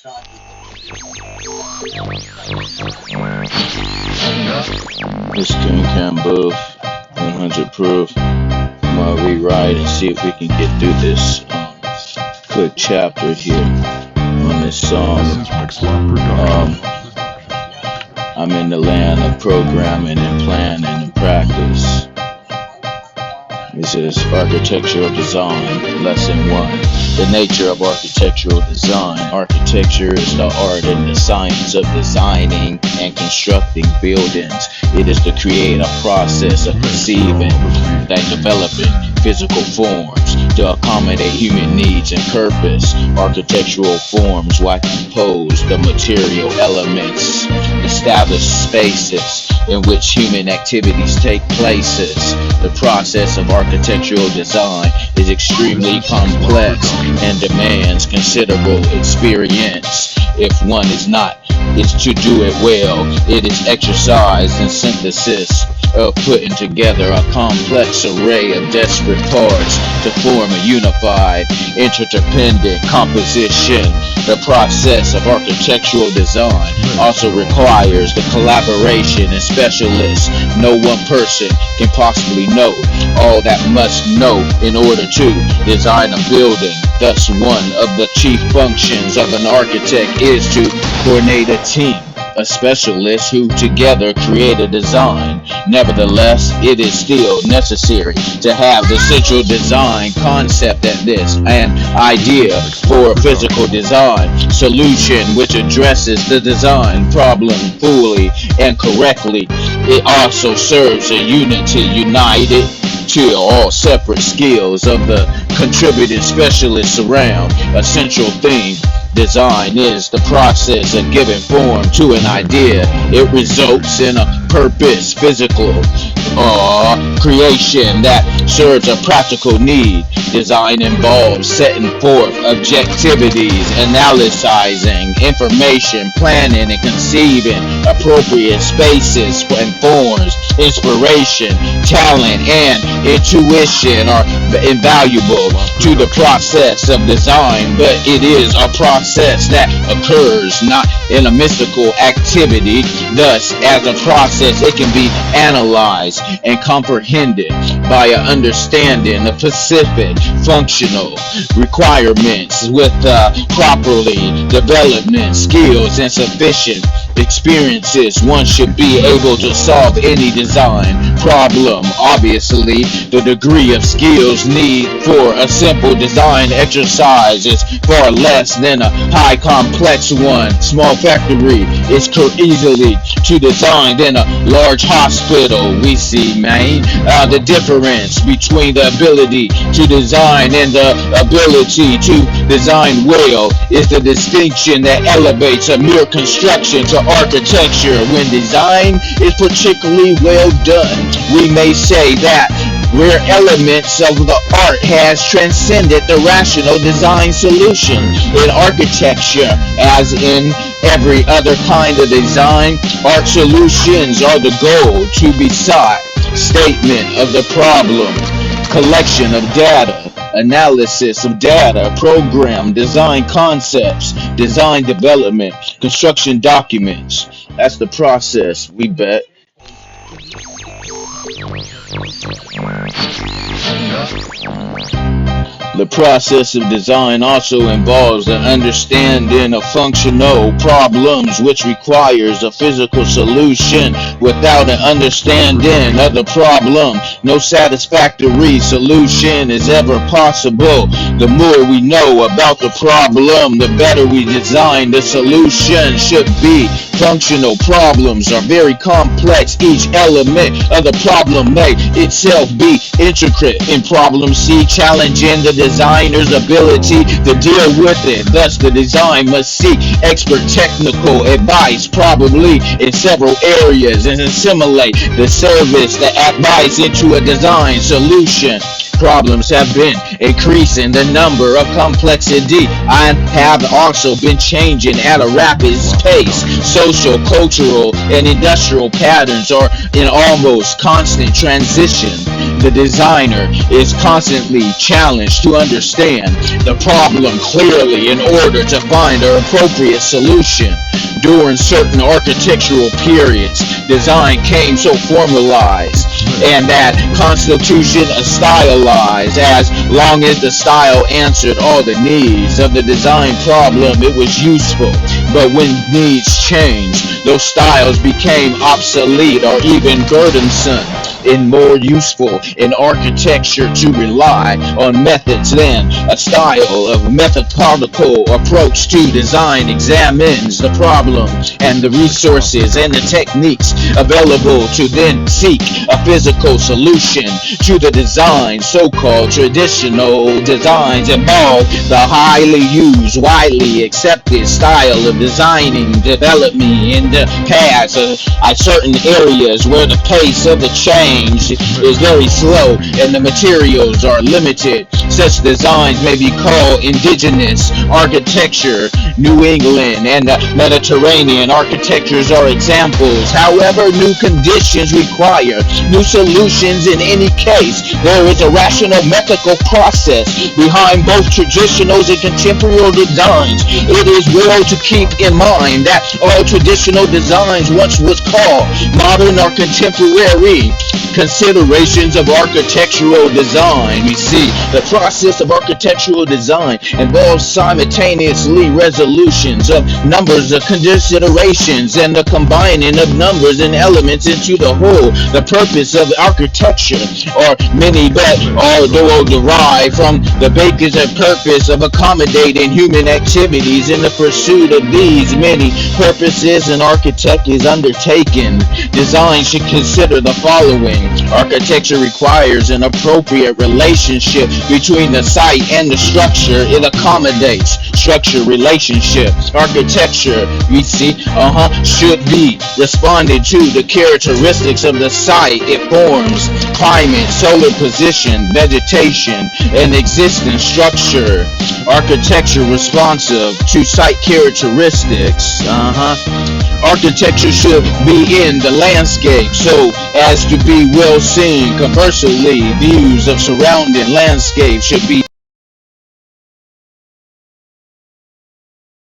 This King Cam Booth, 100 proof. I'm gonna rewrite and see if we can get through this quick chapter here on this song. I'm in the land of programming and planning and practice. This is Architectural Design, Lesson 1. The nature of architectural design. Architecture is the art and the science of designing and constructing buildings. It is the creative process of conceiving and developing physical forms to accommodate human needs and purpose. Architectural forms will compose the material elements, establish spaces in which human activities take places. The process of architectural design is extremely complex and demands considerable experience. If one is to do it well, it is exercise and synthesis of putting together a complex array of disparate parts to form a unified, interdependent composition. The process of architectural design also requires the collaboration of specialists. No one person can possibly know all that must know in order to design a building. Thus, one of the chief functions of an architect is to coordinate a team of specialists who together create a design. Nevertheless, it is still necessary to have the central design concept at this, an idea for a physical design solution which addresses the design problem fully and correctly. It also serves a unity united to all separate skills of the contributing specialists around a central theme. Design is the process of giving form to an idea. It results in a purpose, physical creation that serves a practical need. Design involves setting forth objectivities, analyzing information, planning and conceiving appropriate spaces and forms. Inspiration, talent, and intuition are invaluable to the process of design, but it is a process that occurs not in a mystical activity. Thus, as a process, it can be analyzed and comprehended by an understanding of specific functional requirements with properly development skills and sufficient experiences. One should be able to solve any design problem. Obviously, the degree of skills needed for a simple design exercise is far less than a high complex one. Small factory is easily to design than a large hospital. We see, man, the difference between the ability to design and the ability to design well is the distinction that elevates a mere construction to architecture. When design is particularly well done, we may say that where elements of the art has transcended the rational design solution. In architecture, as in every other kind of design, art solutions are the goal to be sought. Statement of the problem, collection of data, analysis of data, program, design concepts, design development, construction documents. That's the process, we bet. The process of design also involves an understanding of functional problems, which requires a physical solution. Without an understanding of the problem, no satisfactory solution is ever possible. The more we know about the problem, the better we design the solution should be. Functional problems are very complex. Each element of the problem may itself be intricate. In problem C, challenging the designer's ability to deal with it. Thus, the design must seek expert technical advice, probably in several areas, and assimilate the service, the advice into a design solution. Problems have been increasing the number of complexity and have also been changing at a rapid pace. Social, cultural, and industrial patterns are in almost constant transition. The designer is constantly challenged to understand the problem clearly in order to find an appropriate solution. During certain architectural periods, design came so formalized and that constitution stylized. As long as the style answered all the needs of the design problem, it was useful. But when needs changed, those styles became obsolete or even burdensome and more useful in architecture to rely on methods than a style of methodical approach to design examines the problem and the resources and the techniques available to then seek a physical solution to the design. So-called traditional designs involve the highly used, widely accepted style of designing development in the past. Certain areas where the pace of the change is very slow and the materials are limited. Such designs may be called indigenous architecture. New England and the Mediterranean architectures are examples. However, new conditions require new solutions. In any case, there is a rational methodical process behind both traditionals and contemporary designs. It is well to keep in mind that all traditional designs once was called modern or contemporary. Considerations of architectural design. We see the process of architectural design involves simultaneously resolutions of numbers of considerations and the combining of numbers and elements into the whole. The purpose of architecture are many, but all derived from the baker's purpose of accommodating human activities. In the pursuit of these many purposes, an architect is undertaken. Design should consider the following. Architecture requires an appropriate relationship between the site and the structure. It accommodates structure relationships. Architecture, we see, should be responded to the characteristics of the site. It forms climate, solar position, vegetation, and existing structure. Architecture responsive to site characteristics. Architecture should be in the landscape so as to be well seen. Conversely, views of surrounding landscape should be